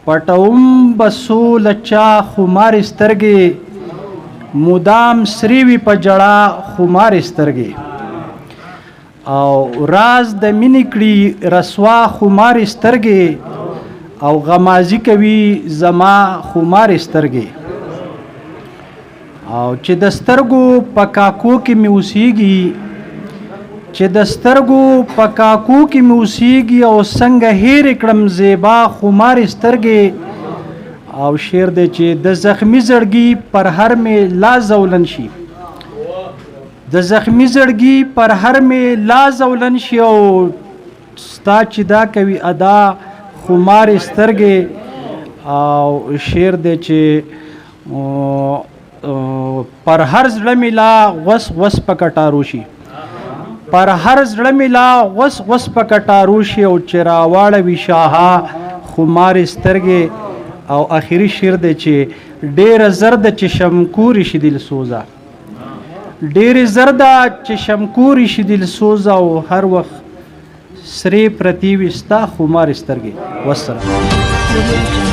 پټوم بسو لچا خمار سترګې مدام سری وي په جړه خمار سترګې او راز د مینې کړي رسوا خمار سترګې او غمازي کوي زما خمار سترګې او چې د سترګو په کاکو کې مې اوسېږي او څنګه هېر کړم زیبا خمار سترګې او شعر دی چې د زخمی زړګي پر هر مې لا زولن شي او ستا چې دا کوي ادا خمار سترګې او شعر دی چې پر هر زړه مې لا غوس غوس په کټارو شي او چې راواړوي شاهه خمار سترګې او آخري شعر دی چې ډېره زرده چې شمکوري شي دل سوزه او هر وخت سرې پرتی وي ستا خمار سترګې. والسلام.